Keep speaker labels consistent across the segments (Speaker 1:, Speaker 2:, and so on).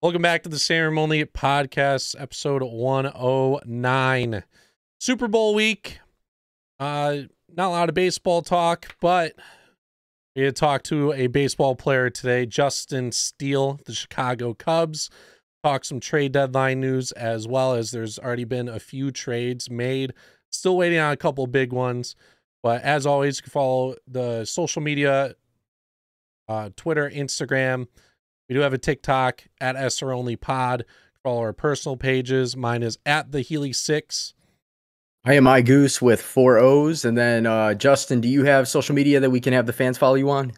Speaker 1: Welcome back to the Ceremony Podcast, episode 109. Super Bowl week. Not a lot of baseball talk, but we had talked to a baseball player today, Justin Steele, the Chicago Cubs. Talk some trade deadline news, as well as there's already been a few trades made. Still waiting on a couple big ones. But as always, you can follow the social media, Twitter, Instagram. We do have a TikTok at SROnlyPod. Follow our personal pages. Mine is at the Healy6.
Speaker 2: I am iGoose with 4 O's. And then, Justin, do you have social media that we can have the fans follow you on?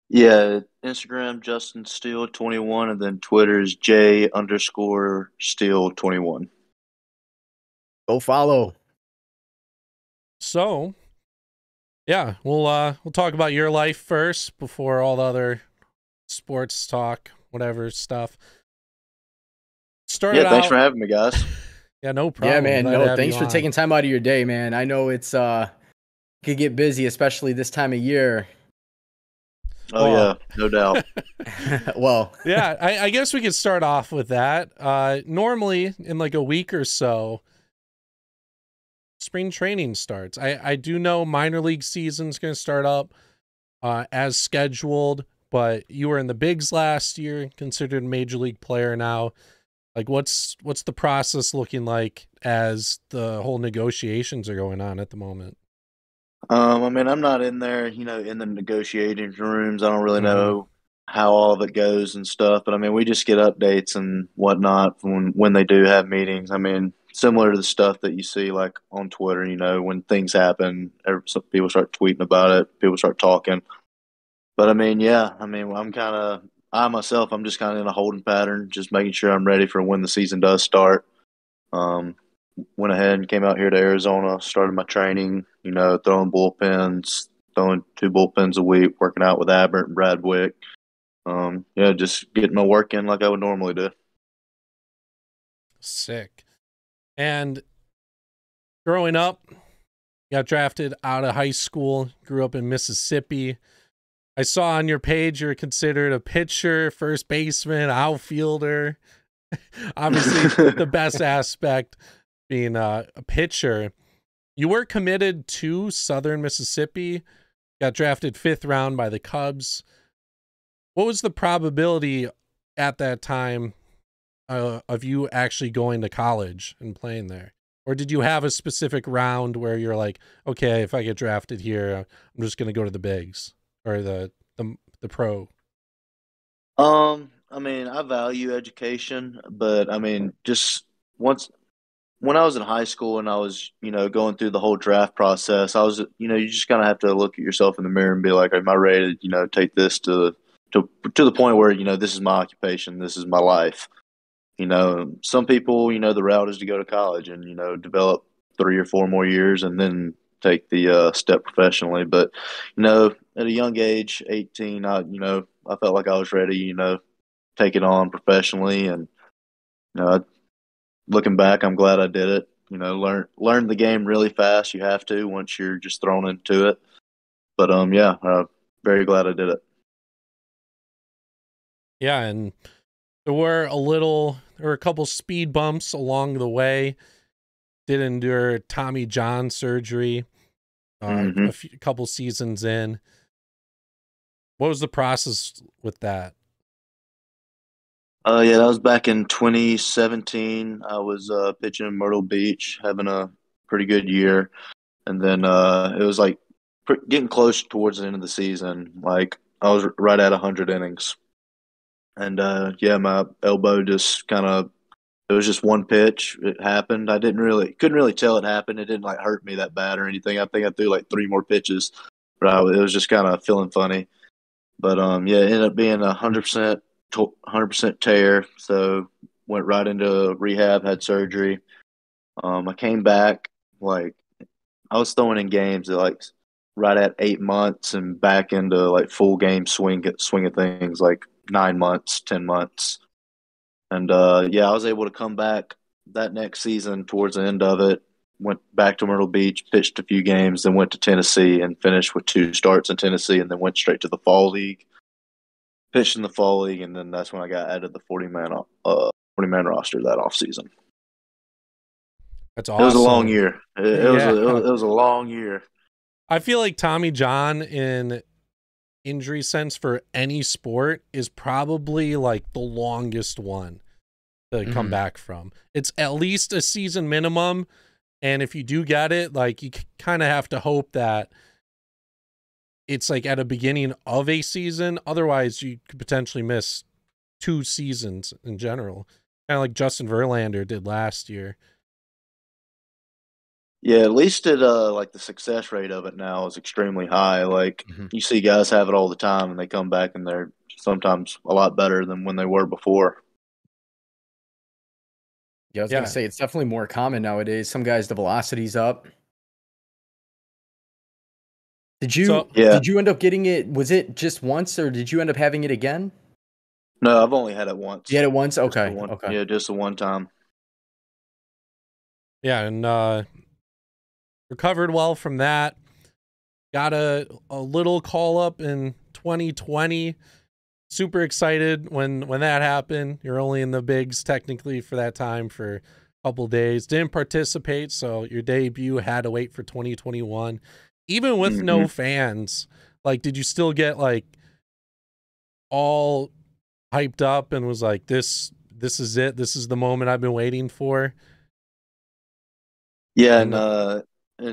Speaker 3: Yeah, Instagram, Justin Steele 21, and then Twitter is J_Steele 21.
Speaker 2: Go follow.
Speaker 1: So, yeah, we'll talk about your life first before all the other sports talk, whatever stuff.
Speaker 3: Thanks for having me, guys.
Speaker 1: Yeah, no problem.
Speaker 2: Yeah, man. No, thanks for taking time out of your day, man. I know it's could get busy, especially this time of year.
Speaker 3: Oh, yeah, no doubt.
Speaker 2: Well,
Speaker 1: yeah, I guess we could start off with that. Normally, in like a week or so, spring training starts. I do know minor league season's going to start up as scheduled, but you were in the bigs last year, considered a major league player now. Like, what's the process looking like as the whole negotiations are going on at the moment?
Speaker 3: I mean, I'm not in there, in the negotiating rooms. I don't really know how all of it goes and stuff. But, I mean, we just get updates and whatnot when they do have meetings. I mean, similar to the stuff that you see, like, on Twitter, when things happen, some people start tweeting about it, people start talking. But, I mean, I'm just kind of in a holding pattern, just making sure I'm ready for when the season does start. Went ahead and came out here to Arizona, started my training, throwing bullpens, throwing 2 bullpens a week, working out with Abbott and Bradwick. Just getting my work in like I would normally do.
Speaker 1: Sick. And growing up, got drafted out of high school, grew up in Mississippi. I saw on your page you're considered a pitcher, first baseman, outfielder. Obviously, the best aspect being a pitcher. You were committed to Southern Mississippi, got drafted 5th round by the Cubs. What was the probability at that time of you actually going to college and playing there? Or did you have a specific round where you're like, okay, if I get drafted here, I'm just going to go to the bigs or the pro?
Speaker 3: I mean, I value education, but I mean, just when I was in high school and I was, going through the whole draft process, I was, you just kind of have to look at yourself in the mirror and be like, am I ready to, take this to the point where, this is my occupation, this is my life. Some people, the route is to go to college and, develop 3 or 4 more years and then take the step professionally. But, at a young age, 18, I felt like I was ready, take it on professionally. And, looking back, I'm glad I did it. Learn the game really fast. You have to once you're just thrown into it. But very glad I did it.
Speaker 1: Yeah, and there were a couple speed bumps along the way. Did endure Tommy John surgery a couple seasons in. What was the process with that?
Speaker 3: That was back in 2017. I was pitching in Myrtle Beach, having a pretty good year. And then it was like getting close towards the end of the season. Like I was right at 100 innings. And my elbow just it was just one pitch. It happened. I couldn't really tell it happened. It didn't like hurt me that bad or anything. I think I threw like 3 more pitches, but it was just kind of feeling funny. But it ended up being 100% tear. So went right into rehab, had surgery. I came back, like I was throwing in games at like right at 8 months and back into like full game swing of things like 9 months, 10 months. And I was able to come back that next season towards the end of it. Went back to Myrtle Beach, pitched a few games, then went to Tennessee and finished with 2 starts in Tennessee, and then went straight to the fall league. pitched in the fall league, and then that's when I got added the 40-man roster that offseason.
Speaker 1: That's
Speaker 3: It was a long
Speaker 1: awesome.
Speaker 3: year. It was
Speaker 1: Yeah.
Speaker 3: it was a long year.
Speaker 1: I feel like Tommy John in injury sense for any sport is probably like the longest one to come back from. It's at least a season minimum, and if you do get it, like you kind of have to hope that it's like at a beginning of a season. Otherwise, you could potentially miss 2 seasons in general, kind of like Justin Verlander did last year.
Speaker 3: Yeah, at least like the success rate of it now is extremely high. Like you see guys have it all the time, and they come back and they're sometimes a lot better than when they were before.
Speaker 2: Yeah, I was gonna say it's definitely more common nowadays. Some guys, the velocity's up. Did you end up getting it? Was it just once, or did you end up having it again?
Speaker 3: No, I've only had it once.
Speaker 2: You had it once? Okay.
Speaker 3: Okay. Yeah, just the one time.
Speaker 1: Yeah, and recovered well from that. Got a little call up in 2020. Super excited when that happened. You're only in the bigs technically for that time for a couple days. Didn't participate, so your debut had to wait for 2021. Even with no fans, like, did you still get like all hyped up and was like, this is it? This is the moment I've been waiting for?
Speaker 3: Yeah, in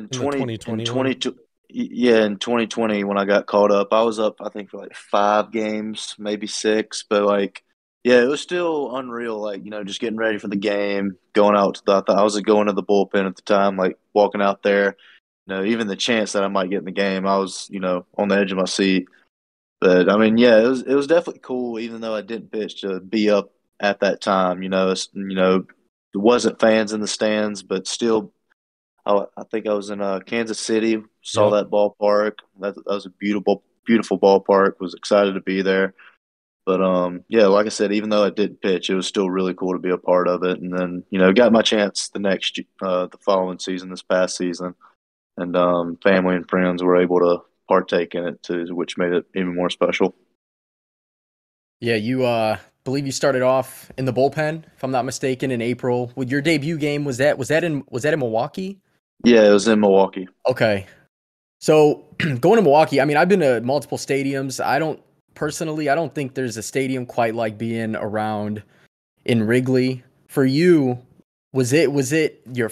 Speaker 3: 2020 when I got called up, I was up I think for like 5 games, maybe 6, but like yeah, it was still unreal. Like just getting ready for the game, going out to I was going to the bullpen at the time, like walking out there. Even the chance that I might get in the game, I was on the edge of my seat. But I mean, yeah, it was definitely cool, even though I didn't pitch, to be up at that time. There wasn't fans in the stands, but still I think I was in Kansas City, saw that ballpark. That was a beautiful, beautiful ballpark. Was excited to be there. But yeah, like I said, even though I didn't pitch, it was still really cool to be a part of it. And then got my chance the following season, this past season, and family and friends were able to partake in it too, which made it even more special.
Speaker 2: Yeah, you believe you started off in the bullpen, if I'm not mistaken, in April. With your debut game, was that in Milwaukee?
Speaker 3: Yeah, it was in Milwaukee.
Speaker 2: Okay. So going to Milwaukee, I mean, I've been to multiple stadiums. I don't think there's a stadium quite like being around in Wrigley. For you, was it your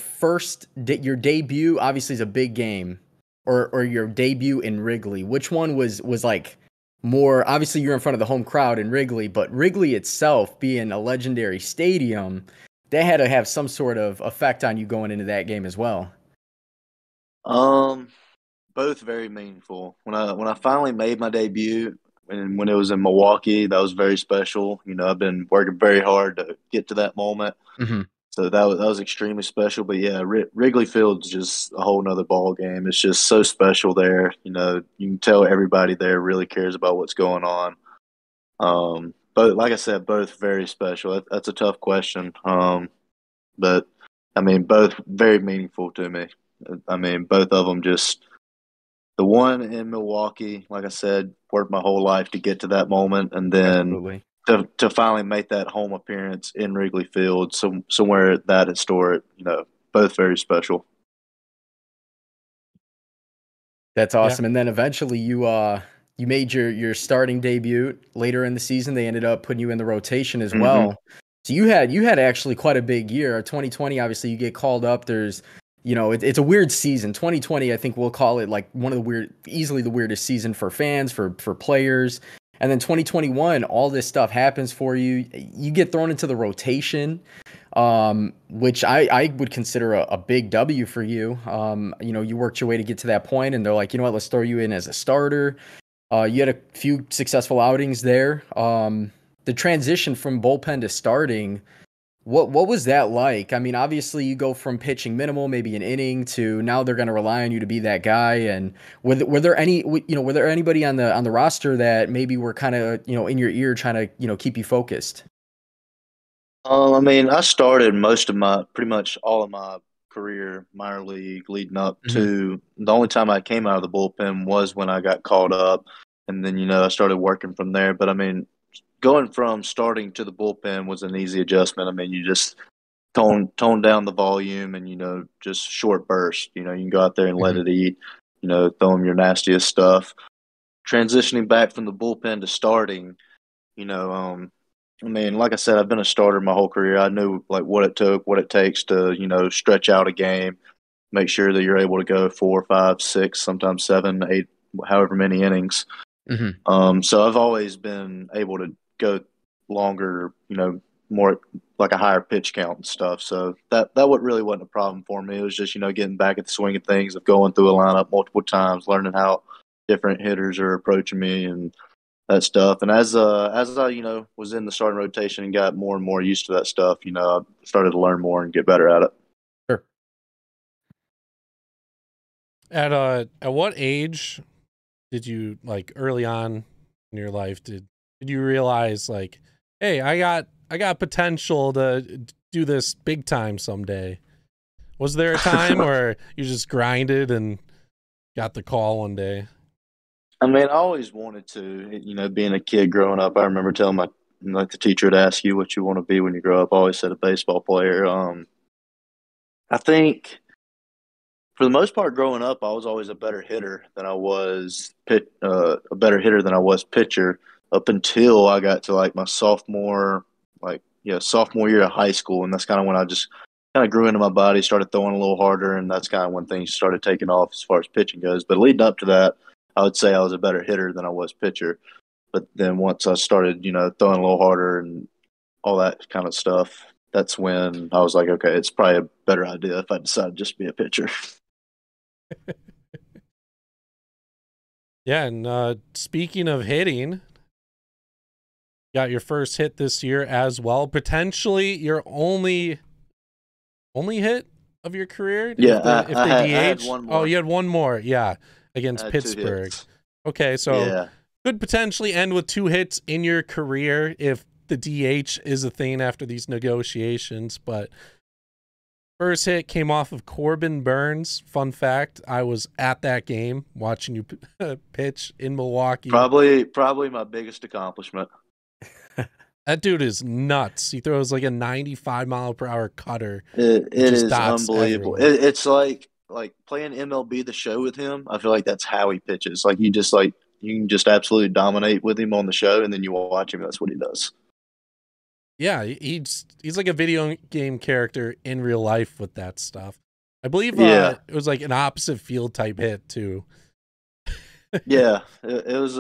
Speaker 2: your debut? Obviously, is a big game, or your debut in Wrigley. Which one was like more? Obviously, you're in front of the home crowd in Wrigley, but Wrigley itself being a legendary stadium, that had to have some sort of effect on you going into that game as well.
Speaker 3: Both very meaningful. When I finally made my debut, and when it was in Milwaukee, that was very special. I've been working very hard to get to that moment, so that was extremely special. But yeah, Wrigley Field's just a whole nother ball game. It's just so special there. You can tell everybody there really cares about what's going on. But like I said, both very special. That's a tough question. But I mean, both very meaningful to me. I mean, both of them just. The one in Milwaukee, like I said, worked my whole life to get to that moment, and then to finally make that home appearance in Wrigley Field, somewhere that historic, both very special.
Speaker 2: That's awesome. Yeah. And then eventually you made your starting debut later in the season. They ended up putting you in the rotation as well. So you had actually quite a big year. 2020, obviously, you get called up. There's it's a weird season. 2020, I think we'll call it like one of the easily the weirdest season for fans, for players. And then 2021, all this stuff happens for you. You get thrown into the rotation, which I would consider a big W for you. You worked your way to get to that point, and they're like, you know what, let's throw you in as a starter. You had a few successful outings there. The transition from bullpen to starting, what was that like? I mean, obviously you go from pitching minimal, maybe an inning, to now they're going to rely on you to be that guy. And were there anybody on the roster that maybe were kind of, in your ear trying to, keep you focused?
Speaker 3: I mean, I started pretty much all of my career minor league leading up to the only time I came out of the bullpen was when I got called up. And then, I started working from there. But I mean, going from starting to the bullpen was an easy adjustment. I mean, you just tone down the volume and, just short bursts. You can go out there and let it eat, throw them your nastiest stuff. Transitioning back from the bullpen to starting, I mean, like I said, I've been a starter my whole career. I knew like what it takes to, stretch out a game, make sure that you're able to go 4, 5, 6, sometimes 7, 8, however many innings. So I've always been able to go longer, more like a higher pitch count and stuff. So that really wasn't a problem for me. It was just, getting back at the swing of things, of going through a lineup multiple times, learning how different hitters are approaching me and that stuff. And as I, was in the starting rotation and got more and more used to that stuff, I started to learn more and get better at it.
Speaker 2: Sure.
Speaker 1: At what age did you, like, early on in your life, did you realize, like, hey, I got potential to do this big time someday? Was there a time where you just grinded and got the call one day?
Speaker 3: I mean, I always wanted to, being a kid growing up. I remember telling the teacher would ask you what you want to be when you grow up. I always said a baseball player. I think for the most part growing up, I was always a better hitter than I was pitcher up until I got to like my sophomore year of high school. And that's kind of when I just kind of grew into my body, started throwing a little harder. And that's kind of when things started taking off as far as pitching goes. But leading up to that, I would say I was a better hitter than I was pitcher. But then once I started, throwing a little harder and all that kind of stuff, that's when I was like, okay, it's probably a better idea if I decide just to be a pitcher.
Speaker 1: Yeah, and speaking of hitting, got your first hit this year as well. Potentially your only hit of your career?
Speaker 3: Yeah,
Speaker 1: if
Speaker 3: I
Speaker 1: they
Speaker 3: had
Speaker 1: DH.
Speaker 3: one more.
Speaker 1: Oh, you had one more. Yeah, against Pittsburgh. Okay, so could potentially end with 2 hits in your career if the DH is a thing after these negotiations. But first hit came off of Corbin Burns. Fun fact, I was at that game watching you pitch in Milwaukee.
Speaker 3: Probably my biggest accomplishment.
Speaker 1: That dude is nuts. He throws like a 95-mile-per-hour cutter.
Speaker 3: It is unbelievable. It's like playing MLB The Show with him. I feel like that's how he pitches. Like you can just absolutely dominate with him on the show, and then you watch him. That's what he does.
Speaker 1: Yeah, he's like a video game character in real life with that stuff. I believe it was like an opposite field type hit too.
Speaker 3: Yeah, it was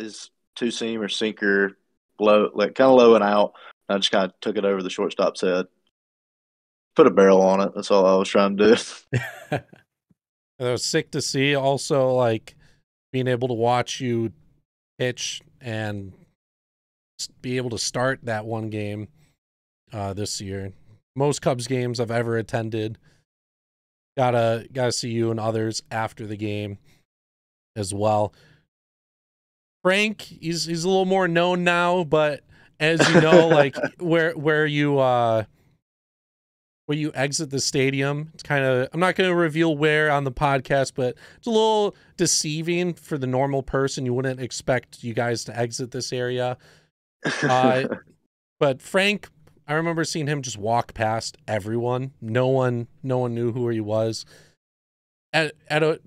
Speaker 3: his 2-seam or sinker, low, like kind of low and out. I just kind of took it over the shortstop's head. Put a barrel on it. That's all I was trying to do.
Speaker 1: That was sick to see. Also, like being able to watch you pitch and be able to start that one game this year. Most Cubs games I've ever attended. Gotta see you and others after the game as well. Frank, he's a little more known now, but as you know, like where you exit the stadium, it's kind of, I'm not going to reveal where on the podcast, but it's a little deceiving for the normal person. You wouldn't expect you guys to exit this area. But Frank, I remember seeing him just walk past everyone. No one knew who he was. Were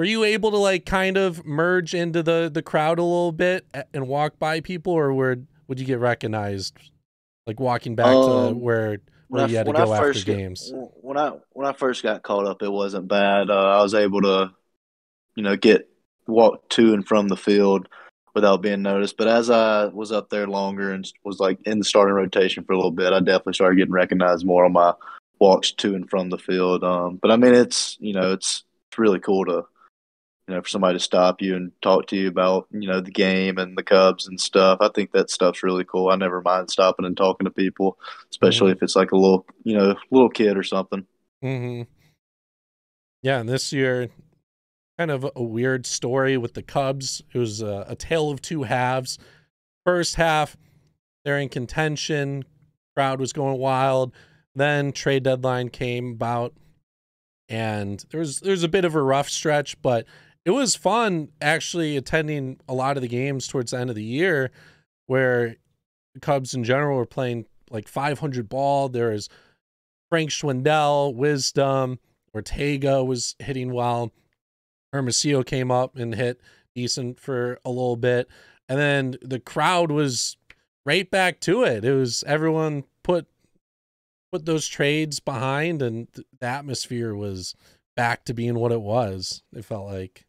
Speaker 1: you able to like kind of merge into the crowd a little bit and walk by people, or would you get recognized like walking back to where you had to go after games?
Speaker 3: When I first got caught up, it wasn't bad. I was able to, walk to and from the field without being noticed. But as I was up there longer and was like in the starting rotation for a little bit, I definitely started getting recognized more on my walks to and from the field. But I mean, it's really cool to, for somebody to stop you and talk to you about, the game and the Cubs and stuff. I think that stuff's really cool. I never mind stopping and talking to people, especially if it's like a little kid or something.
Speaker 1: Mm-hmm. Yeah, and this year, kind of a weird story with the Cubs. It was a tale of two halves. First half, they're in contention. Crowd was going wild. Then trade deadline came about, and there was a bit of a rough stretch, but it was fun actually attending a lot of the games towards the end of the year. where the Cubs in general were playing like 500 ball. There was Frank Schwindel, Wisdom, Ortega was hitting well. Hermosillo came up and hit decent for a little bit. And then the crowd was right back to it. It was everyone put those trades behind, and the atmosphere was back to being what it was. It felt like.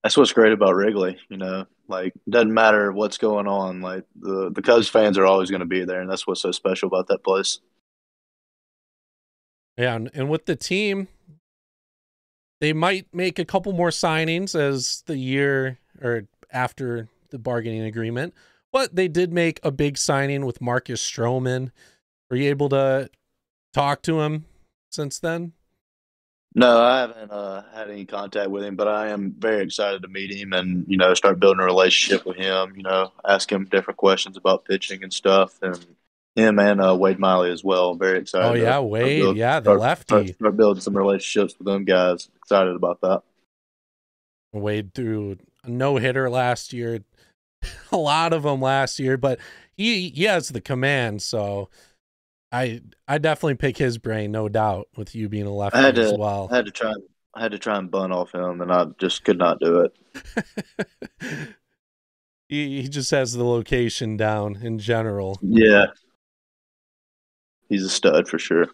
Speaker 3: That's what's great about Wrigley, you know. Like, doesn't matter what's going on. Like, the Cubs fans are always going to be there, and that's what's so special about that place.
Speaker 1: Yeah, and with the team, they might make a couple more signings as the year or after the bargaining agreement, but they did make a big signing with Marcus Stroman. Were you able to talk to him since then?
Speaker 3: No, I haven't had any contact with him, but I am very excited to meet him and, you know, start building a relationship with him, you know, ask him different questions about pitching and stuff. And him and Wade Miley as well. Very excited.
Speaker 1: Oh, yeah, Wade. The lefty.
Speaker 3: Start building some relationships with them guys. Excited about that.
Speaker 1: Wade threw a no-hitter last year. A lot of them last year, but he has the command, so I definitely pick his brain, no doubt, with you being a lefty as well.
Speaker 3: I had to try and bunt off him, and I just could not do it.
Speaker 1: He just has the location down in general.
Speaker 3: Yeah. He's a stud for sure.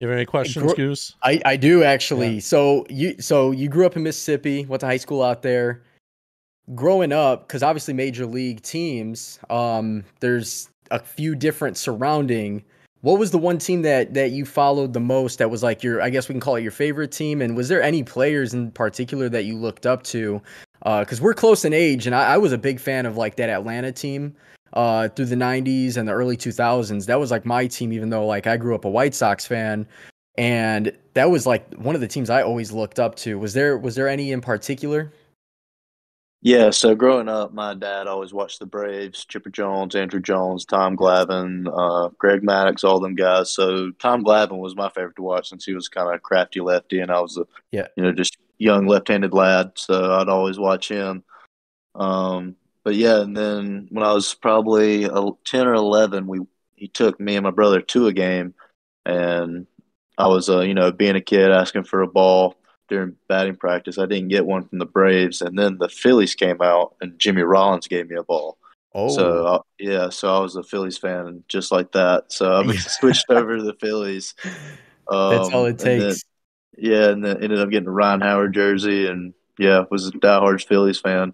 Speaker 1: You have any questions, Goose?
Speaker 2: I do actually. Yeah. So you grew up in Mississippi, went to high school out there. Growing up, because obviously major league teams, there's a few different surrounding. What was the one team that you followed the most that was like your, I guess we can call it your favorite team? And was there any players in particular that you looked up to? Because we're close in age, and I was a big fan of like that Atlanta team through the 90s and the early 2000s. That was like my team, even though like I grew up a White Sox fan. And that was like one of the teams I always looked up to. Was there any in particular?
Speaker 3: Yeah, so growing up, my dad always watched the Braves, Chipper Jones, Andrew Jones, Tom Glavine, Greg Maddux, all them guys. So Tom Glavine was my favorite to watch since he was kind of a crafty lefty, and I was just young left-handed lad, so I'd always watch him. But yeah, and then when I was probably 10 or 11, he took me and my brother to a game, and I was being a kid asking for a ball during batting practice. I didn't get one from the Braves, and then the Phillies came out, and Jimmy Rollins gave me a ball.
Speaker 2: Oh,
Speaker 3: so I was a Phillies fan just like that. So I switched over to the Phillies.
Speaker 2: That's all it takes.
Speaker 3: And then ended up getting a Ryan Howard jersey, and was a diehard Phillies fan.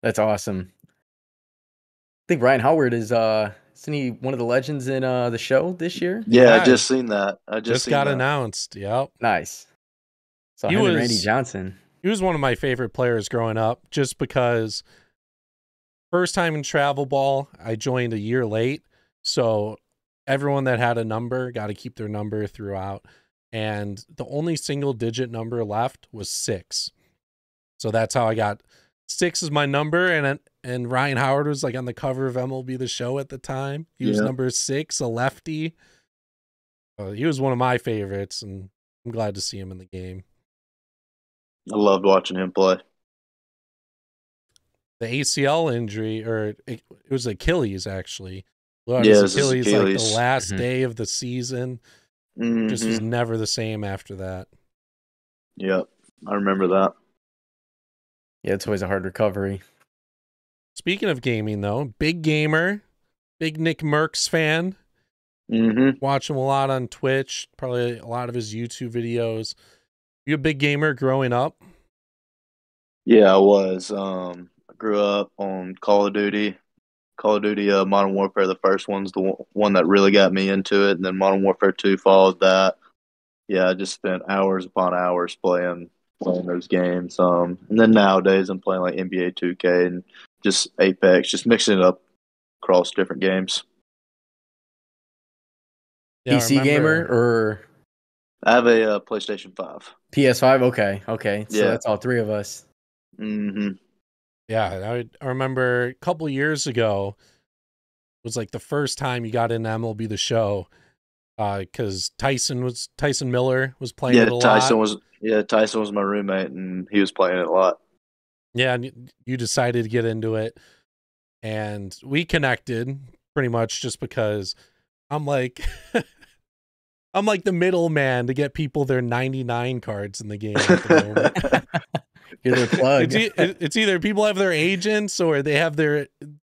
Speaker 2: That's awesome. I think Ryan Howard isn't he one of the legends in the show this year?
Speaker 3: Yeah, I just seen that. I just
Speaker 1: got announced. Yep.
Speaker 2: Nice. So him and Randy Johnson.
Speaker 1: He was one of my favorite players growing up, just because first time in travel ball, I joined a year late. So everyone that had a number got to keep their number throughout. And the only single digit number left was 6. So that's how I got 6 is my number. And Ryan Howard was like on the cover of MLB The Show at the time. He was number 6, a lefty. He was one of my favorites, and I'm glad to see him in the game.
Speaker 3: I loved watching him play.
Speaker 1: The ACL injury, or it was Achilles, actually.
Speaker 3: Achilles.
Speaker 1: Like the last day of the season. Just was never the same after that.
Speaker 3: Yep, I remember that.
Speaker 2: Yeah, it's always a hard recovery.
Speaker 1: Speaking of gaming, though, big gamer, big Nick Merckx fan. Watch him a lot on Twitch, probably a lot of his YouTube videos. You a big gamer growing up?
Speaker 3: Yeah, I was. I grew up on Call of Duty. Modern Warfare, the first one's the one that really got me into it, and then Modern Warfare 2 followed that. Yeah, I just spent hours upon hours playing those games. And then nowadays I'm playing like NBA 2K and just Apex, just mixing it up across different games.
Speaker 2: Yeah, PC gamer or?
Speaker 3: I have a PlayStation 5.
Speaker 2: PS5? Okay. So that's all 3 of us.
Speaker 1: Yeah, I remember a couple years ago was like the first time you got into MLB The Show, because Tyson Miller was playing it a lot.
Speaker 3: Tyson was my roommate, and he was playing it a lot.
Speaker 1: Yeah, and you decided to get into it, and we connected pretty much just because I'm like, I'm like the middleman to get people their 99 cards in the game at the moment.
Speaker 2: You're their plug.
Speaker 1: It's either people have their agents or they have the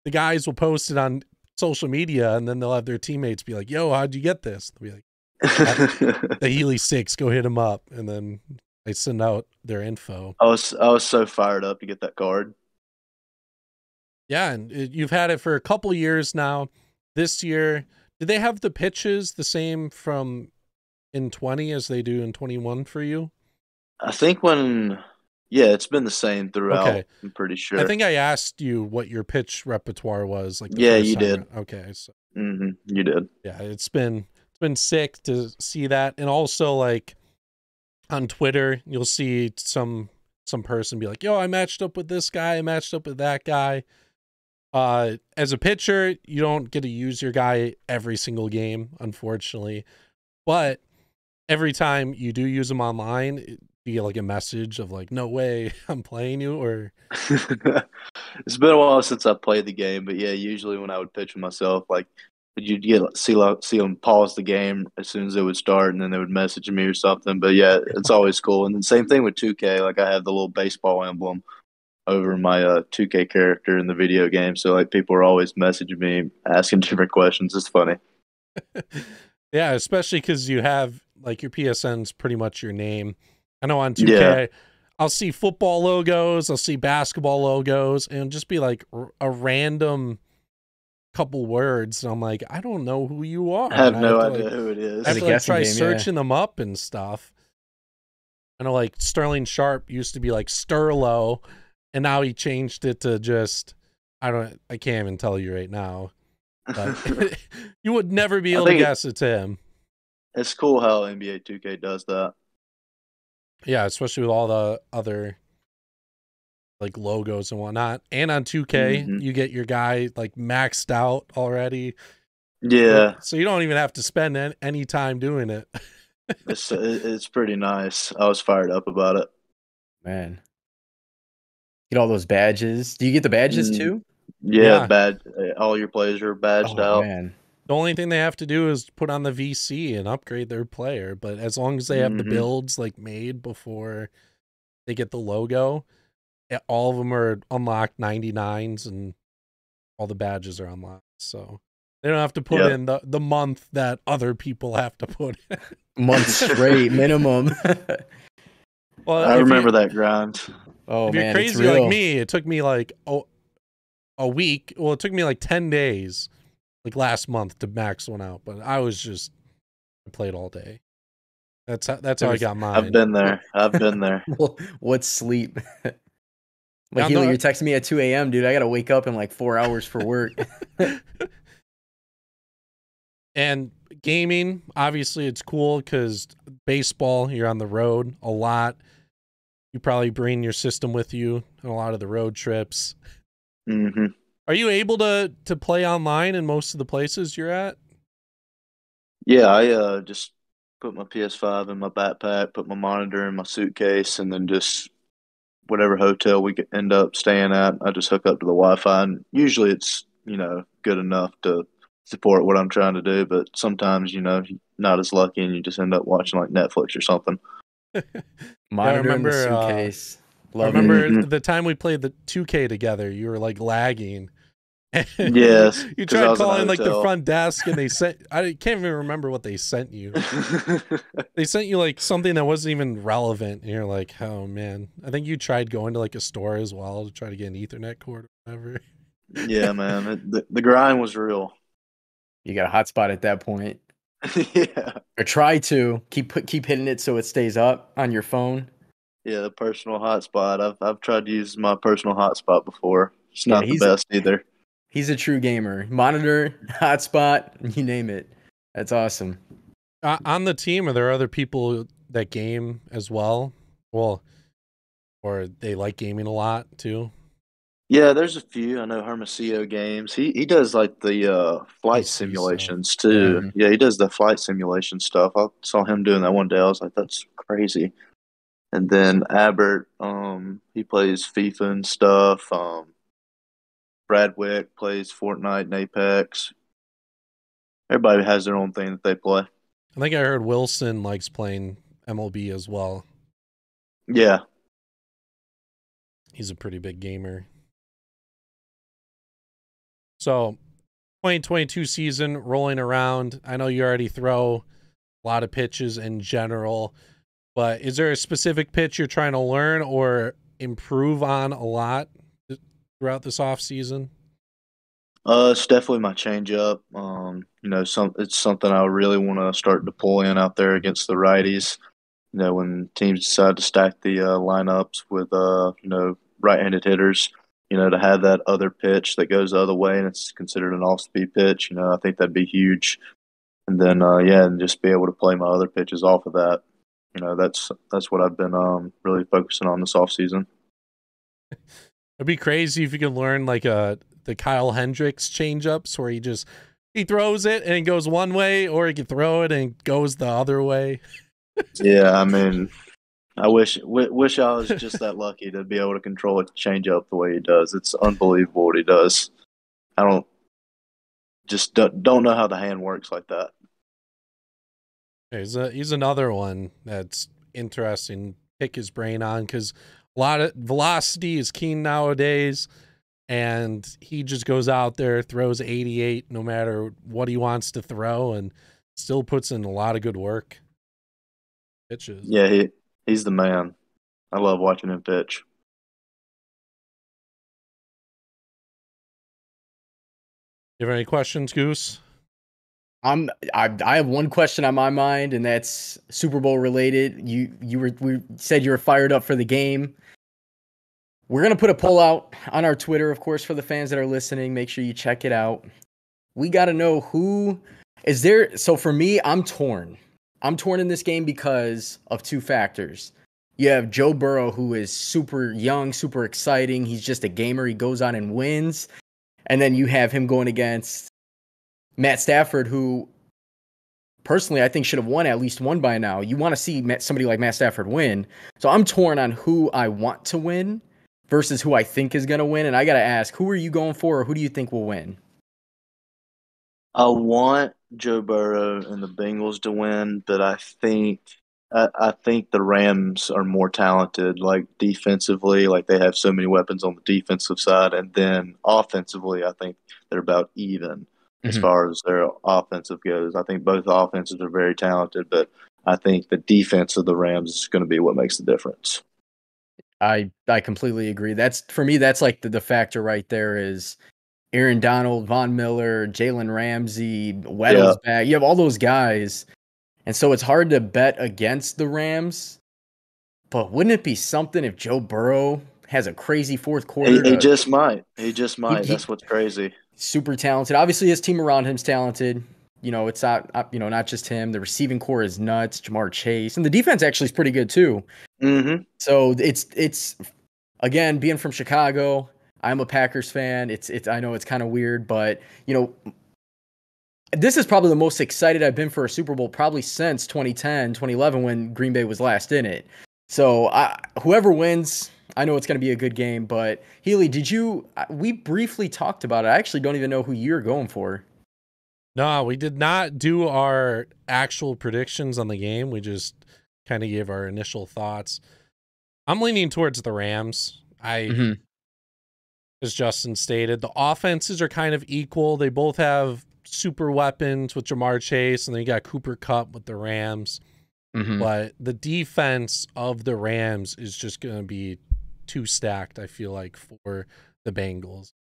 Speaker 1: guys will post it on social media, and then they'll have their teammates be like, "Yo, how'd you get this?" They'll be like, "The Healy 6, go hit him up," and then I send out their info.
Speaker 3: I was so fired up to get that card.
Speaker 1: Yeah, and you've had it for a couple years now. This year, did they have the pitches the same from in 20 as they do in 21 for you?
Speaker 3: I think it's been the same throughout. Okay. I'm pretty sure.
Speaker 1: I think I asked you what your pitch repertoire was. Like,
Speaker 3: you did.
Speaker 1: Okay, so
Speaker 3: you did.
Speaker 1: Yeah, it's been sick to see that, and also like on Twitter, you'll see some person be like, "Yo, I matched up with this guy. I matched up with that guy." As a pitcher, you don't get to use your guy every single game, unfortunately. But every time you do use him online, you get like a message of like, "No way, I'm playing you," or
Speaker 3: it's been a while since I played the game, but yeah, usually when I would pitch with myself, like you'd see them pause the game as soon as it would start, and then they would message me or something. But yeah, it's always cool. And then same thing with 2K. Like I have the little baseball emblem over my 2K character in the video game, so like people are always messaging me asking different questions. It's funny.
Speaker 1: Yeah, especially because you have like your PSN's pretty much your name. I know on 2K, I'll see football logos, I'll see basketball logos, and just be like a random couple words. And I'm like, I don't know who you are.
Speaker 3: I have no idea who it is.
Speaker 1: I have to like try searching them up and stuff. I know like Sterling Sharp used to be like Sterlo, and now he changed it to just, I can't even tell you right now. But you would never be able to guess it's him.
Speaker 3: It's cool how NBA 2K does that.
Speaker 1: Yeah, especially with all the other like logos and whatnot. And on 2K, you get your guy like maxed out already.
Speaker 3: Yeah.
Speaker 1: So you don't even have to spend any time doing it.
Speaker 3: It's pretty nice. I was fired up about it.
Speaker 2: Man. Get all those badges. Do you get the badges too?
Speaker 3: Yeah, all your players are badged out.
Speaker 2: Man.
Speaker 1: The only thing they have to do is put on the VC and upgrade their player. But as long as they have the builds like made before they get the logo, all of them are unlocked 99s and all the badges are unlocked. So they don't have to put in the month that other people have to put in.
Speaker 2: Month straight minimum.
Speaker 3: Well, I remember that grind.
Speaker 1: Oh, if you're crazy like me, it took me like a week. Well, it took me like 10 days, like last month, to max one out. But I played all day. That's how I got mine.
Speaker 3: I've been there.
Speaker 2: What's sleep? Like, Healy, you're texting me at 2 a.m., dude. I got to wake up in like 4 hours for work.
Speaker 1: And gaming, obviously, it's cool because baseball, you're on the road a lot. You probably bring your system with you on a lot of the road trips. Are you able to play online in most of the places you're at?
Speaker 3: Yeah, I just put my PS5 in my backpack, put my monitor in my suitcase, and then just whatever hotel we could end up staying at, I just hook up to the Wi-Fi. And usually it's, good enough to support what I'm trying to do, but sometimes, not as lucky and you just end up watching like Netflix or something.
Speaker 2: Monitor in the suitcase.
Speaker 1: I remember the time we played the 2K together, you were like lagging.
Speaker 3: Yes.
Speaker 1: You tried calling like the front desk and they sent, I can't even remember what they sent you. They sent you like something that wasn't even relevant. And you're like, oh man. I think you tried going to like a store as well to try to get an Ethernet cord or whatever.
Speaker 3: Yeah, man. The grind was real.
Speaker 2: You got a hotspot at that point.
Speaker 3: Yeah.
Speaker 2: Or try to keep hitting it so it stays up on your phone.
Speaker 3: Yeah, the personal hotspot. I've tried to use my personal hotspot before. It's not the best either.
Speaker 2: He's a true gamer. Monitor, hotspot, you name it. That's awesome.
Speaker 1: On the team, are there other people that game as well? Well, or they like gaming a lot too?
Speaker 3: Yeah, there's a few. I know Hermosillo games. He does like the flight simulations too. Yeah, he does the flight simulation stuff. I saw him doing that one day. I was like, that's crazy. And then Abbott, he plays FIFA and stuff. Brad Wick plays Fortnite and Apex. Everybody has their own thing that they play.
Speaker 1: I think I heard Wilson likes playing MLB as well.
Speaker 3: Yeah.
Speaker 1: He's a pretty big gamer. So, 2022 season rolling around. I know you already throw a lot of pitches in general, but is there a specific pitch you're trying to learn or improve on a lot throughout this off season?
Speaker 3: It's definitely my changeup. It's something I really want to start deploying out there against the righties. When teams decide to stack the lineups with right-handed hitters, to have that other pitch that goes the other way and it's considered an off-speed pitch. I think that'd be huge. And then and just be able to play my other pitches off of that. That's what I've been really focusing on this off season.
Speaker 1: It'd be crazy if you could learn like the Kyle Hendricks changeups where he throws it and it goes one way, or he can throw it and it goes the other way.
Speaker 3: Yeah, I mean, I wish I was just that lucky to be able to control a changeup the way he does. It's unbelievable what he does. I don't know how the hand works like that.
Speaker 1: He's another one that's interesting. Pick his brain on because a lot of velocity is keen nowadays, and he just goes out there, throws 88 no matter what he wants to throw, and still puts in a lot of good work. Pitches.
Speaker 3: Yeah, he's the man. I love watching him pitch.
Speaker 1: You have any questions, Goose?
Speaker 2: I have one question on my mind, and that's Super Bowl related. We said you were fired up for the game. We're gonna put a poll out on our Twitter, of course, for the fans that are listening. Make sure you check it out. We got to know who is there. So for me, I'm torn. I'm torn in this game because of two factors. You have Joe Burrow, who is super young, super exciting. He's just a gamer. He goes on and wins. And then you have him going against Matt Stafford, who personally I think should have won at least one by now. You want to see somebody like Matt Stafford win. So I'm torn on who I want to win versus who I think is going to win. And I got to ask, who are you going for, or who do you think will win?
Speaker 3: I want Joe Burrow and the Bengals to win, but I think the Rams are more talented, like defensively, like they have so many weapons on the defensive side, and then offensively, I think they're about even as far as their offensive goes. I think both offenses are very talented, but I think the defense of the Rams is going to be what makes the difference.
Speaker 2: I completely agree. That's for me. That's like the factor right there is Aaron Donald, Von Miller, Jalen Ramsey, Weddle's back. You have all those guys. And so it's hard to bet against the Rams. But wouldn't it be something if Joe Burrow has a crazy fourth quarter?
Speaker 3: He just might. That's what's crazy.
Speaker 2: Super talented. Obviously, his team around him's talented. It's not just him. The receiving core is nuts. Jamar Chase. And the defense actually is pretty good, too.
Speaker 3: Mm-hmm.
Speaker 2: So it's again, being from Chicago, I'm a Packers fan. I know it's kind of weird, but this is probably the most excited I've been for a Super Bowl probably since 2010, 2011 when Green Bay was last in it. So whoever wins, I know it's going to be a good game. But Healy, we briefly talked about it. I actually don't even know who you're going for.
Speaker 1: No, we did not do our actual predictions on the game. We just kind of gave our initial thoughts. I'm leaning towards the Rams. As Justin stated, the offenses are kind of equal. They both have super weapons with Jamar Chase, and then you got Cooper Kupp with the Rams. But the defense of the Rams is just going to be too stacked, I feel like, for the Bengals.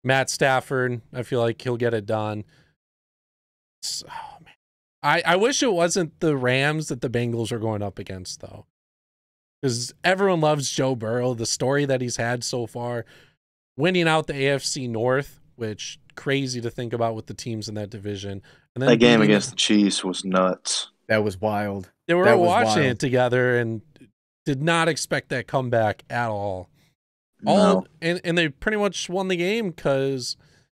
Speaker 1: Matt Stafford, I feel like he'll get it done. Oh, man. I wish it wasn't the Rams that the Bengals are going up against, though. Because everyone loves Joe Burrow, the story that he's had so far, winning out the AFC North, which crazy to think about with the teams in that division. And then
Speaker 3: that game against the Chiefs was nuts.
Speaker 2: That was wild.
Speaker 1: They were watching it together and did not expect that comeback at all.
Speaker 3: No.
Speaker 1: And they pretty much won the game because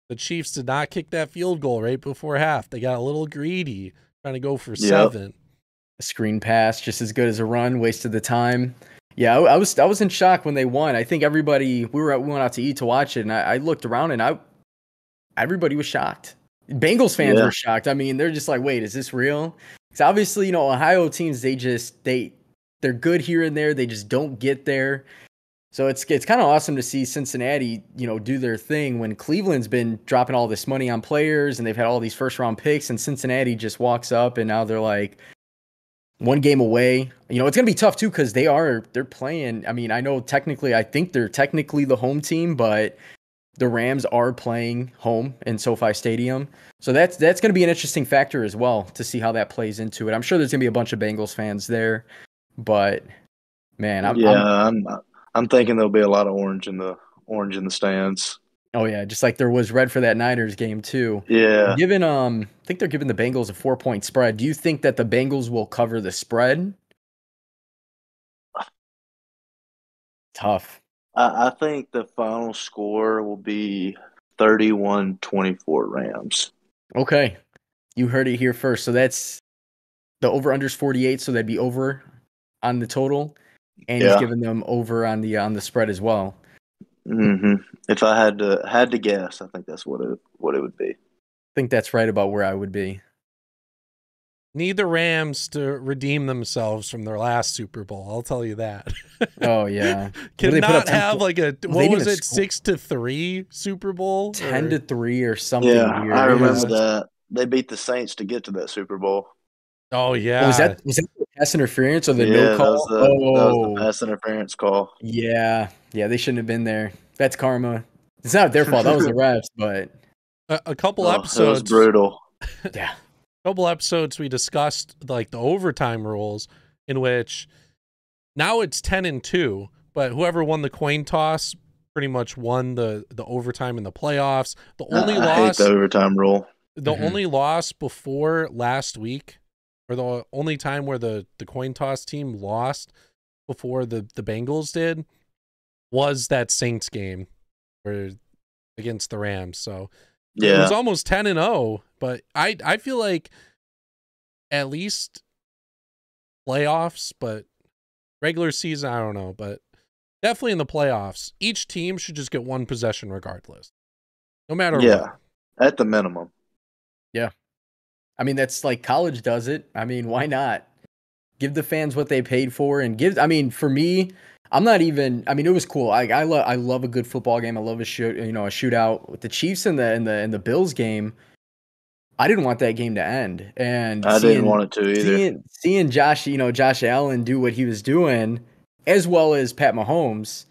Speaker 1: the Chiefs did not kick that field goal right before half. They got a little greedy, trying to go for 7.
Speaker 2: A screen pass, just as good as a run, wasted the time. Yeah, I was in shock when they won. I think everybody we went out to eat to watch it, and I looked around and everybody was shocked. Bengals fans were shocked. I mean, they're just like, wait, is this real? Because obviously, Ohio teams, they're good here and there. They just don't get there. So it's kind of awesome to see Cincinnati, do their thing when Cleveland's been dropping all this money on players and they've had all these first round picks, and Cincinnati just walks up and now they're like one game away. It's going to be tough too because they're playing. I mean, I think they're technically the home team, but the Rams are playing home in SoFi Stadium. So that's going to be an interesting factor as well to see how that plays into it. I'm sure there's going to be a bunch of Bengals fans there, but man,
Speaker 3: I'm thinking there'll be a lot of orange in the stands.
Speaker 2: Oh yeah, just like there was red for that Niners game too.
Speaker 3: Yeah.
Speaker 2: I think they're giving the Bengals a 4-point spread. Do you think that the Bengals will cover the spread? Tough.
Speaker 3: I think the final score will be 31-24 Rams.
Speaker 2: Okay. You heard it here first. So that's the over-under's 48, so that'd be over on the total. And he's giving them over on the spread as well.
Speaker 3: Mm-hmm. If I had to guess, I think that's what it would be.
Speaker 2: I think that's right about where I would be.
Speaker 1: Need the Rams to redeem themselves from their last Super Bowl. I'll tell you that.
Speaker 2: Oh yeah,
Speaker 1: cannot have like a 6-3 Super Bowl,
Speaker 2: 10-3 or something.
Speaker 3: Yeah,
Speaker 2: weird.
Speaker 3: I remember that they beat the Saints to get to that Super Bowl.
Speaker 1: Oh yeah,
Speaker 2: was that the pass interference or the no call?
Speaker 3: That was the pass interference call.
Speaker 2: Yeah, they shouldn't have been there. That's karma. It's not their fault. That was the refs, but
Speaker 1: a couple episodes.
Speaker 3: It was brutal.
Speaker 2: Yeah.
Speaker 1: A couple episodes we discussed like the overtime rules, in which now it's 10-2, but whoever won the coin toss pretty much won the overtime in the playoffs. The only
Speaker 3: I hate the overtime rule.
Speaker 1: The only loss before last week, or the only time where the coin toss team lost before the Bengals did, was that Saints game against the Rams. So it was almost 10-0, but I feel like at least playoffs, but regular season, I don't know, but definitely in the playoffs, each team should just get one possession regardless, no matter what.
Speaker 3: At the minimum.
Speaker 2: Yeah. I mean, that's like college does it. I mean, why not? Give the fans what they paid for and for me, it was cool. I love a good football game. I love a shootout. With the Chiefs and the Bills game, I didn't want that game to end. And
Speaker 3: I didn't want it to either.
Speaker 2: Seeing Josh Allen do what he was doing, as well as Pat Mahomes,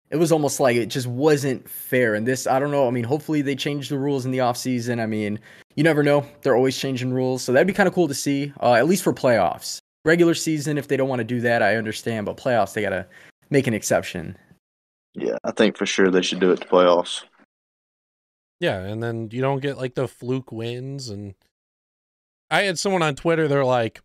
Speaker 2: it was almost like it just wasn't fair. And this, I don't know. I mean, hopefully they change the rules in the offseason. I mean, you never know. They're always changing rules. So that'd be kind of cool to see, at least for playoffs. Regular season, if they don't want to do that, I understand. But playoffs, they got to make an exception.
Speaker 3: Yeah, I think for sure they should do it to playoffs.
Speaker 1: Yeah, and then you don't get like the fluke wins. And I had someone on Twitter, they're like,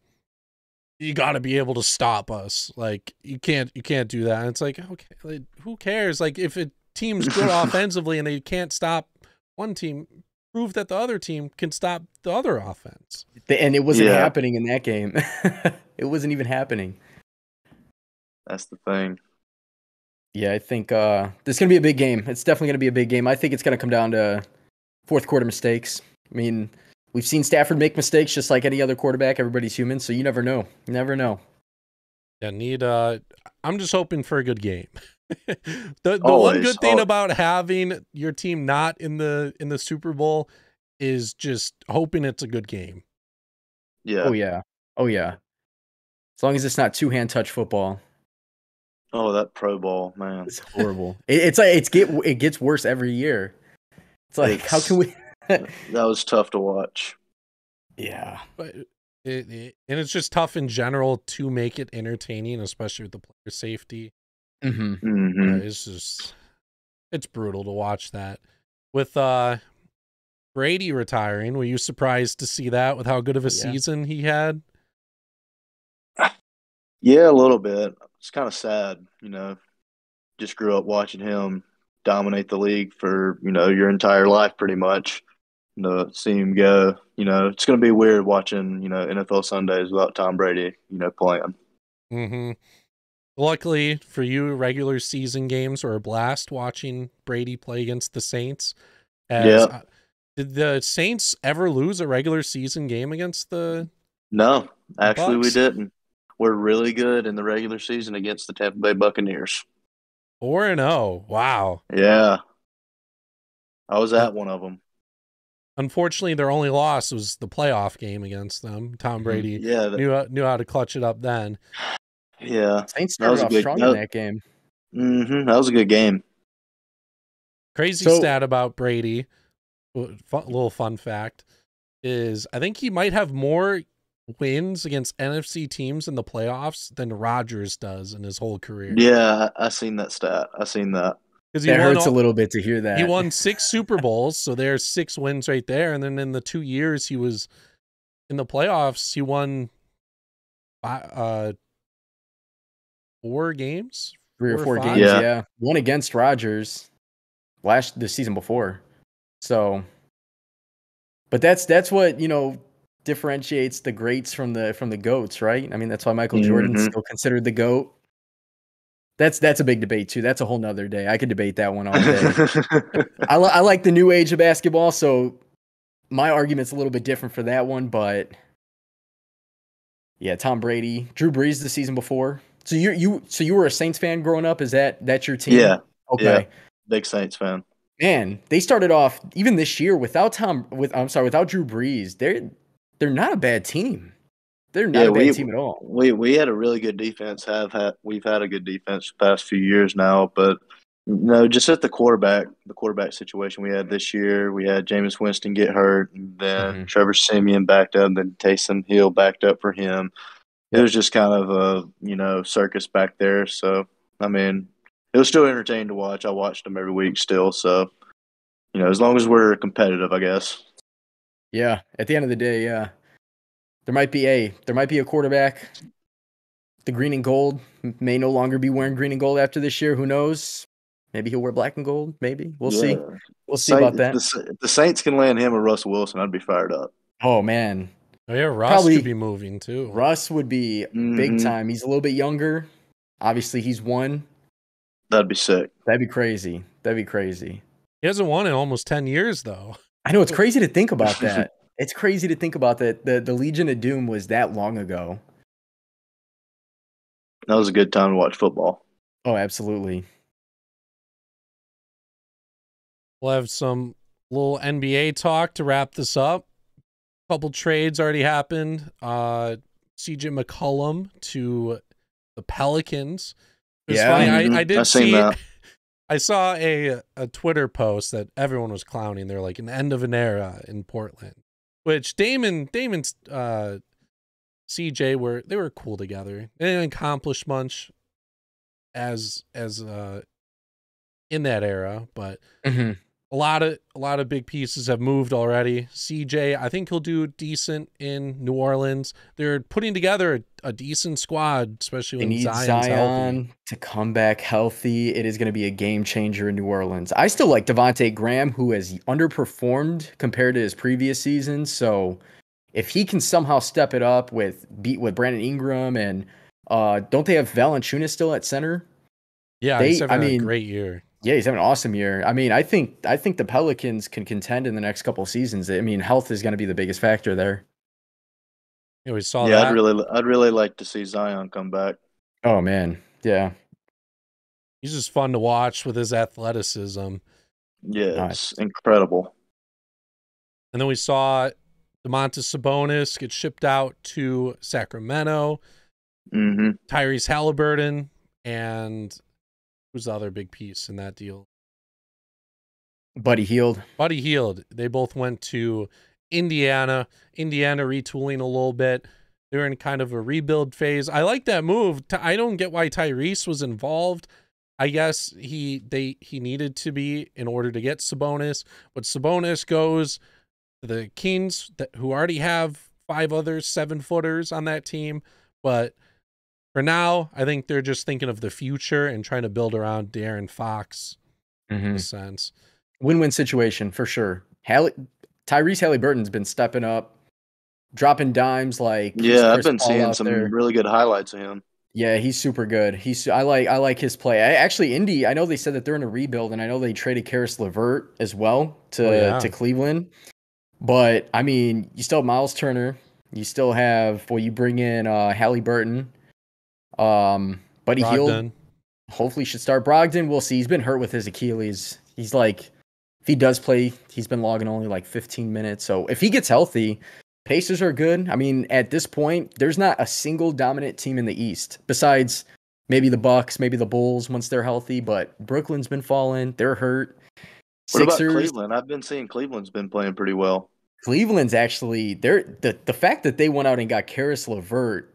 Speaker 1: you got to be able to stop us. Like, you can't do that. And it's like, okay, like, who cares? Like, if a team's good offensively and they can't stop one team, prove that the other team can stop the other offense.
Speaker 2: And it wasn't happening in that game. It wasn't even happening.
Speaker 3: That's the thing.
Speaker 2: Yeah, I think this is going to be a big game. It's definitely going to be a big game. I think it's going to come down to fourth quarter mistakes. I mean, we've seen Stafford make mistakes just like any other quarterback. Everybody's human, so you never know. You never know.
Speaker 1: Yeah, I'm just hoping for a good game. The one good thing about having your team not in the Super Bowl is just hoping it's a good game.
Speaker 3: Yeah.
Speaker 2: Oh yeah. As long as it's not two-hand touch football.
Speaker 3: Oh, that Pro Bowl, man.
Speaker 2: It's horrible. It gets worse every year. It's like, how can we
Speaker 3: that was tough to watch.
Speaker 2: Yeah.
Speaker 1: But and it's just tough in general to make it entertaining, especially with the player safety.
Speaker 2: Mm-hmm.
Speaker 3: Mm-hmm.
Speaker 1: It's brutal to watch that. With Brady retiring, were you surprised to see that with how good of a season he had?
Speaker 3: Yeah, a little bit. It's kind of sad, just grew up watching him dominate the league for, your entire life pretty much. to see him go. It's going to be weird watching, NFL Sundays without Tom Brady, playing.
Speaker 1: Mm-hmm. Luckily for you, regular season games were a blast watching Brady play against the Saints.
Speaker 3: Yeah.
Speaker 1: Did the Saints ever lose a regular season game against the
Speaker 3: No, actually we
Speaker 1: Bucks?
Speaker 3: didn't. We're really good in the regular season against the Tampa Bay Buccaneers.
Speaker 1: 4-0. Wow.
Speaker 3: Yeah. I was at one of them.
Speaker 1: Unfortunately, their only loss was the playoff game against them. Tom Brady knew how to clutch it up then.
Speaker 3: Yeah.
Speaker 2: Saints started off strong in that game.
Speaker 3: Mm-hmm. That was a good game.
Speaker 1: Crazy stat about Brady, little fun fact, is I think he might have more wins against NFC teams in the playoffs than Rodgers does in his whole career.
Speaker 3: Yeah, I seen that stat. I seen that.
Speaker 2: That hurts a little bit to hear that.
Speaker 1: He won 6 Super Bowls, so there's 6 wins right there. And then in the 2 years he was in the playoffs, he won 4 games?
Speaker 2: 3 or 4 games, yeah. One against Rodgers the season before. So, but that's what, differentiates the greats from the GOATs, right? I mean, that's why Michael Jordan's still considered the GOAT. That's a big debate too. That's a whole nother day. I could debate that one all day. I like the new age of basketball, so my argument's a little bit different for that one. But yeah, Tom Brady, Drew Brees the season before. So you were a Saints fan growing up? Is that's your team?
Speaker 3: Yeah.
Speaker 2: Okay.
Speaker 3: Yeah. Big Saints fan.
Speaker 2: Man, they started off even this year without Drew Brees. They're not a bad team. They're not a bad team at all.
Speaker 3: We had a really good defense. We've had a good defense the past few years now, but just at the quarterback situation we had this year, we had Jameis Winston get hurt, and then Trevor Siemian backed up, and then Taysom Hill backed up for him. It was just kind of a circus back there. So I mean, it was still entertaining to watch. I watched them every week still. So as long as we're competitive, I guess.
Speaker 2: Yeah, at the end of the day, yeah. There might be a quarterback. The green and gold may no longer be wearing green and gold after this year. Who knows? Maybe he'll wear black and gold. Maybe we'll see. We'll see about that.
Speaker 3: If the Saints can land him or Russell Wilson, I'd be fired up.
Speaker 2: Oh man.
Speaker 1: Oh yeah, Russ could be moving too.
Speaker 2: Russ would be big time. He's a little bit younger. Obviously, he's won.
Speaker 3: That'd be sick.
Speaker 2: That'd be crazy.
Speaker 1: He hasn't won in almost 10 years though.
Speaker 2: I know, it's crazy to think about that. It's crazy to think about that. The Legion of Doom was that long ago.
Speaker 3: That was a good time to watch football.
Speaker 2: Oh, absolutely.
Speaker 1: We'll have some little NBA talk to wrap this up. A couple trades already happened. CJ McCollum to the Pelicans. It's funny. I did see that. I saw a Twitter post that everyone was clowning. They're like an end of an era in Portland. Which Damon's CJ were cool together. They didn't accomplish much as in that era, but a lot of big pieces have moved already. CJ, I think he'll do decent in New Orleans. They're putting together a decent squad, especially when Zion's healthy.
Speaker 2: To come back healthy. It is going to be a game changer in New Orleans. I still like Devontae Graham, who has underperformed compared to his previous seasons. So if he can somehow step it up with Brandon Ingram and don't they have Valanciunas still at center?
Speaker 1: Yeah, he's having a great year.
Speaker 2: Yeah, he's having an awesome year. I mean, I think the Pelicans can contend in the next couple of seasons. I mean, health is going to be the biggest factor there.
Speaker 1: Yeah, we saw that.
Speaker 3: I'd really like to see Zion come back.
Speaker 2: Oh man, yeah.
Speaker 1: He's just fun to watch with his athleticism.
Speaker 3: Yeah, it's incredible.
Speaker 1: And then we saw Domantas Sabonis get shipped out to Sacramento. Tyrese Halliburton, and who's the other big piece in that deal?
Speaker 2: Buddy Hield.
Speaker 1: They both went to Indiana. Indiana retooling a little bit. They're in kind of a rebuild phase. I like that move. I don't get why Tyrese was involved. I guess he needed to be in order to get Sabonis. But Sabonis goes to the Kings, who already have 5 other 7-footers on that team. But for now, I think they're just thinking of the future and trying to build around De'Aaron Fox in a sense.
Speaker 2: Win-win situation for sure. Tyrese Halliburton's been stepping up, dropping dimes like he's
Speaker 3: Yeah, I've
Speaker 2: Chris
Speaker 3: been
Speaker 2: Paul
Speaker 3: seeing
Speaker 2: out
Speaker 3: some
Speaker 2: there.
Speaker 3: really good highlights of him.
Speaker 2: Yeah, he's super good. I like his play. Actually, Indy, I know they said that they're in a rebuild, and I know they traded Karis LeVert as well to Cleveland. But I mean, you still have Miles Turner. You still have you bring in Halliburton. Buddy Hield hopefully should start. Brogdon, we'll see. He's been hurt with his Achilles. He's like, if he does play, he's been logging only like 15 minutes. So if he gets healthy, Pacers are good. I mean, at this point, there's not a single dominant team in the East besides maybe the Bucks, maybe the Bulls once they're healthy. But Brooklyn's been falling; they're hurt.
Speaker 3: What about Cleveland? I've been seeing Cleveland's been playing pretty well.
Speaker 2: Cleveland's actually the fact that they went out and got Karis LeVert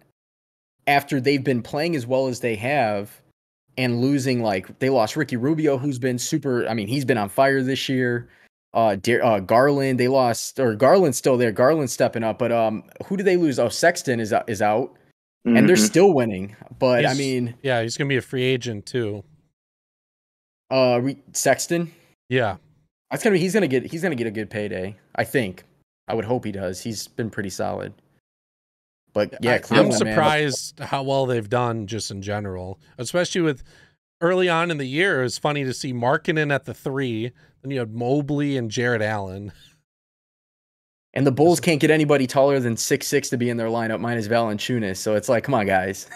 Speaker 2: after they've been playing as well as they have and losing, like they lost Ricky Rubio, who's been super. I mean, he's been on fire this year. Garland, they lost, or Garland's still there. Garland's stepping up, but who did they lose? Oh, Sexton is out, and they're still winning. But I mean,
Speaker 1: yeah, he's gonna be a free agent too.
Speaker 2: Sexton,
Speaker 1: yeah,
Speaker 2: that's gonna be. He's gonna get a good payday. I think. I would hope he does. He's been pretty solid. But yeah,
Speaker 1: I'm surprised how well they've done just in general, especially with early on in the year. It's funny to see Markkanen at the 3. Then you had Mobley and Jared Allen.
Speaker 2: And the Bulls can't get anybody taller than 6'6" to be in their lineup, minus Valanciunas. So it's like, come on, guys.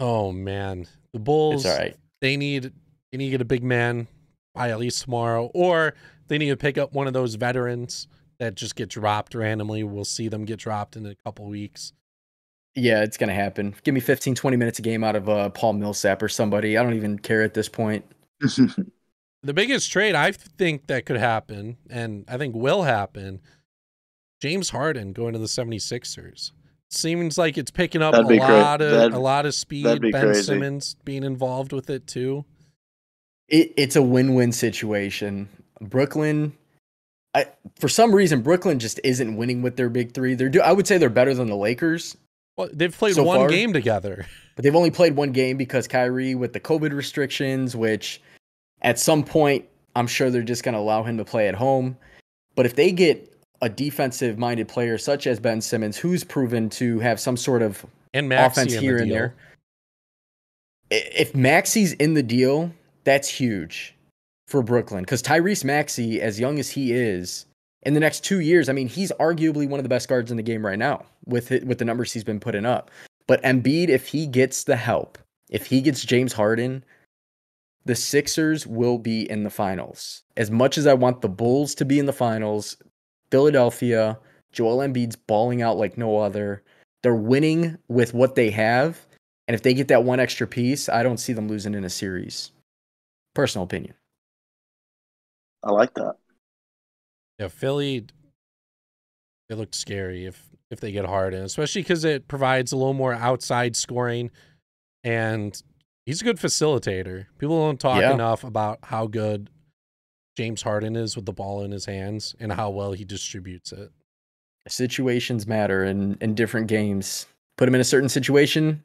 Speaker 1: Oh man, the Bulls.
Speaker 2: It's all right.
Speaker 1: They need to get a big man by at least tomorrow, or they need to pick up one of those veterans that just get dropped randomly. We'll see them get dropped in a couple weeks.
Speaker 2: Yeah, it's going to happen. Give me 15, 20 minutes a game out of Paul Millsap or somebody. I don't even care at this point.
Speaker 1: The biggest trade I think that could happen, and I think will happen, James Harden going to the 76ers. Seems like it's picking up a lot of speed. Ben
Speaker 3: crazy.
Speaker 1: Simmons being involved with it too.
Speaker 2: It's a win-win situation. Brooklyn, for some reason, Brooklyn just isn't winning with their big 3. I would say they're better than the Lakers.
Speaker 1: Well, they've played one game together.
Speaker 2: But they've only played one game because Kyrie with the COVID restrictions, which at some point, I'm sure they're just going to allow him to play at home. But if they get a defensive-minded player such as Ben Simmons, who's proven to have some sort of offense here and there. If Maxey's in the deal, that's huge for Brooklyn. Because Tyrese Maxey, as young as he is, in the next 2 years, I mean, he's arguably one of the best guards in the game right now with the numbers he's been putting up. But Embiid, if he gets the help, if he gets James Harden, the Sixers will be in the finals. As much as I want the Bulls to be in the finals, Philadelphia, Joel Embiid's balling out like no other. They're winning with what they have. And if they get that one extra piece, I don't see them losing in a series. Personal opinion.
Speaker 3: I like that.
Speaker 1: Yeah, Philly, it looked scary if they get Harden, especially because it provides a little more outside scoring, and he's a good facilitator. People don't talk enough about how good James Harden is with the ball in his hands and how well he distributes it.
Speaker 2: Situations matter in different games. Put him in a certain situation,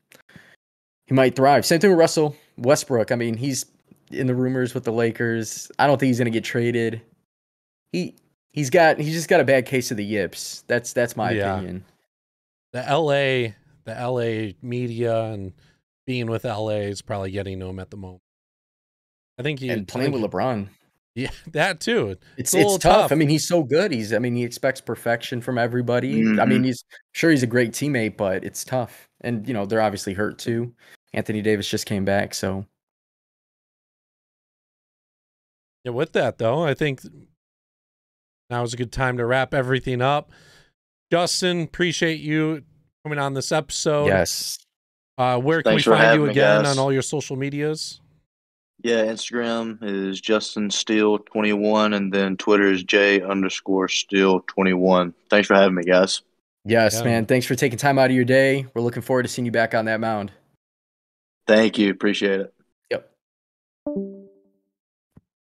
Speaker 2: he might thrive. Same thing with Russell Westbrook. I mean, he's in the rumors with the Lakers. I don't think he's going to get traded. He's just got a bad case of the yips. That's my opinion.
Speaker 1: The LA media and being with LA is probably getting to him at the moment. I think
Speaker 2: playing with LeBron.
Speaker 1: Yeah, that too.
Speaker 2: It's tough. I mean, he's so good. He expects perfection from everybody. Mm-hmm. I mean, he's a great teammate, but it's tough. And they're obviously hurt too. Anthony Davis just came back, so.
Speaker 1: Yeah, with that though, I think now is a good time to wrap everything up. Justin, appreciate you coming on this episode.
Speaker 2: Yes.
Speaker 1: Where can we find you again on all your social medias?
Speaker 3: Yeah, Instagram is Justin Steele 21, and then Twitter is J_Steele 21. Thanks for having me, guys.
Speaker 2: Yes, man. Thanks for taking time out of your day. We're looking forward to seeing you back on that mound.
Speaker 3: Thank you. Appreciate it.